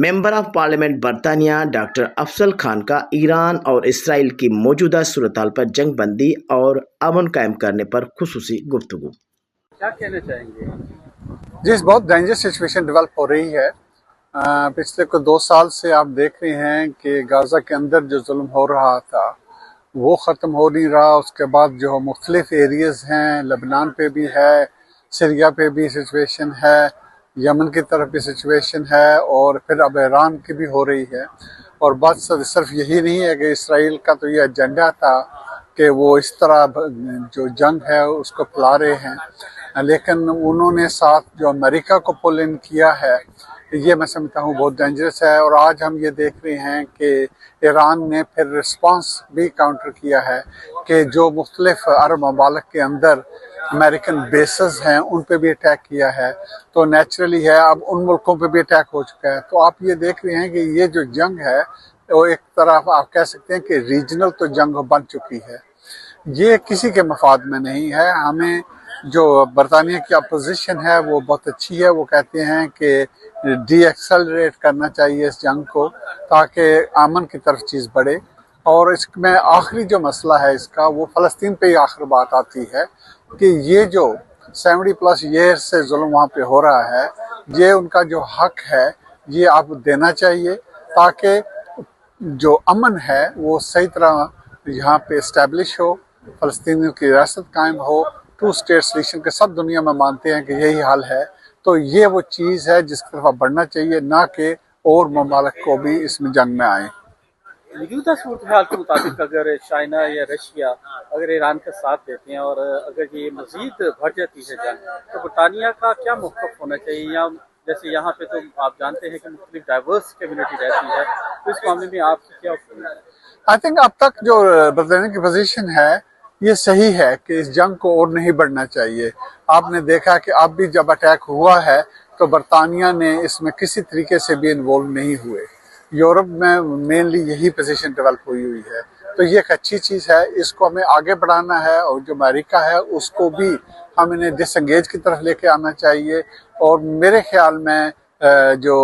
Member of parliament برطانیہ doctor افضل خان کا ایران اور اسرائیل کی موجودہ صورتحال پر جنگ بندی اور امن قائم کرنے پر خصوصی گفتگو۔ کیا کہنا چاہیں گے؟ جی، بہت ڈینجر سچویشن ڈیولپ ہو رہی ہے۔ پچھلے 2 سال سے آپ دیکھ رہے ہیں کہ غزہ کے اندر جو ظلم ہو رہا تھا وہ ختم ہو نہیں رہا۔ اس کے بعد جو مختلف ایریاز ہیں، لبنان پہ بھی ہے، سیریا پہ بھی سچویشن ہے، یمن کی طرف بھی سچویشن ہے، اور پھر اب ایران کی بھی ہو رہی ہے۔ اور بات صرف یہی نہیں ہے کہ اسرائیل کا تو یہ ایجنڈا تھا کہ وہ اس طرح جو جنگ ہے اس کو پھیلا رہے ہیں، لیکن انہوں نے ساتھ جو امریکہ کو پل ان کیا ہے، یہ میں سمجھتا ہوں بہت ڈینجرس ہے۔ اور آج ہم یہ دیکھ رہے ہیں کہ ایران نے پھر رسپانس بھی کاؤنٹر کیا ہے کہ جو مختلف عرب ممالک کے اندر امریکن بیسز ہیں ان پہ بھی اٹیک کیا ہے، تو نیچرلی ہے اب ان ملکوں پہ بھی اٹیک ہو چکا ہے۔ تو آپ یہ دیکھ رہے ہیں کہ یہ جو جنگ ہے وہ ایک طرح آپ کہہ سکتے ہیں کہ ریجنل تو جنگ بن چکی ہے، یہ کسی کے مفاد میں نہیں ہے۔ ہمیں جو برطانیہ کی اپوزیشن ہے وہ بہت اچھی ہے، وہ کہتے ہیں کہ ڈی ایکسلریٹ کرنا چاہیے اس جنگ کو تاکہ امن کی طرف چیز بڑھے۔ اور اس میں آخری جو مسئلہ ہے اس کا وہ فلسطین پہ ہی آخر بات آتی ہے کہ یہ جو 70+ ایئر سے ظلم وہاں پہ ہو رہا ہے، یہ ان کا جو حق ہے یہ آپ دینا چاہیے تاکہ جو امن ہے وہ صحیح طرح یہاں پہ اسٹیبلش ہو، فلسطینیوں کی ریاست قائم ہو۔ 2 اسٹیٹ سلیوشن کے سب دنیا میں مانتے ہیں کہ یہی حل ہے، تو یہ وہ چیز ہے جس کی طرف بڑھنا چاہیے، نہ کہ اور ممالک کو بھی اس میں جنگ میں آئیں۔ موجودہ صورتحال کے مطابق اگر چائنا یا رشیا اگر ایران کا ساتھ دیتے ہیں اور اگر یہ مزید بڑھ جاتی ہے جنگ، تو برطانیہ کا کیا موقف ہونا چاہیے؟ یا جیسے یہاں پہ تو آپ جانتے ہیں کہ مختلف ڈائیورس کمیونٹی رہتی ہے، تو اس معاملے میں آپ کی کیا اوپینین ہے؟ آئی تھنک اب تک جو برطانیہ کی پوزیشن ہے یہ صحیح ہے کہ اس جنگ کو اور نہیں بڑھنا چاہیے۔ آپ نے دیکھا کہ اب بھی جب اٹیک ہوا ہے تو برطانیہ نے اس میں کسی طریقے سے بھی انوالو نہیں ہوئے۔ یورپ میں مینلی یہی پوزیشن ڈیولپ ہوئی ہے، تو یہ ایک اچھی چیز ہے، اس کو ہمیں آگے بڑھانا ہے۔ اور جو امریکہ ہے اس کو بھی ہم انہیں ڈس انگیج کی طرف لے کے آنا چاہیے۔ اور میرے خیال میں جو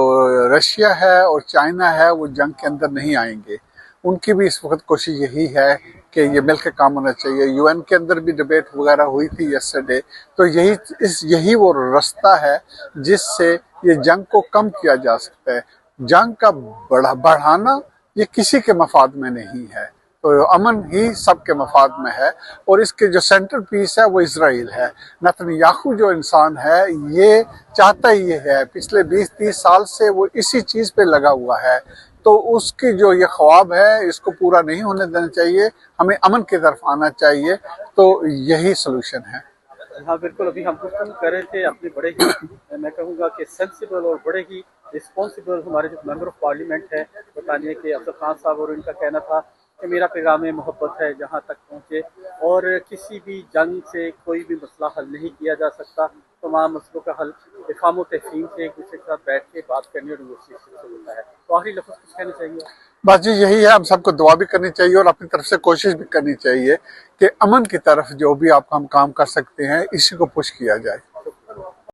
رشیا ہے اور چائنا ہے وہ جنگ کے اندر نہیں آئیں گے۔ ان کی بھی اس وقت کوشش یہی ہے کہ یہ مل کے کام ہونا چاہیے۔ UN کے اندر بھی ڈبیٹ وغیرہ ہوئی تھی یسٹرڈے، تو یہی وہ رستہ ہے جس سے یہ جنگ کو کم کیا جا سکتا ہے۔ جنگ کا بڑھانا یہ کسی کے مفاد میں نہیں ہے، تو امن ہی سب کے مفاد میں ہے۔ اور اس کے جو سینٹرل پیس ہے وہ اسرائیل ہے۔ نتن یاہو جو انسان ہے یہ چاہتا ہی ہے، پچھلے 20-30 سال سے وہ اسی چیز پہ لگا ہوا ہے، تو اس کی جو یہ خواب ہے اس کو پورا نہیں ہونے دینا چاہیے، ہمیں امن کی طرف آنا چاہیے، تو یہی سلوشن ہے۔ ہاں بالکل، ابھی ہم گفتگو کر رہے تھے اپنے بڑے ہی میں کہوں گا کہ سینسیبل اور بڑے ہی رسپانسبل ہمارے جو ممبر آف پارلیمنٹ ہے برطانیہ کے افضل خان صاحب، اور ان کا کہنا تھا کہ میرا پیغام محبت ہے جہاں تک پہنچے، اور کسی بھی جنگ سے کوئی بھی مسئلہ حل نہیں کیا جا سکتا، تمام مسئلوں کا حل افہام و تفہیم سے ایک دوسرے کے ساتھ بیٹھ کے بات کرنے اور نیگوشیشن سے ہوتا ہے۔ تو آخری لفظ کچھ کہنا چاہیے؟ بس جی یہی ہے، ہم سب کو دعا بھی کرنی چاہیے اور اپنی طرف سے کوشش بھی کرنی چاہیے کہ امن کی طرف جو بھی ہم کام کر سکتے ہیں اسی کو پش کیا جائے۔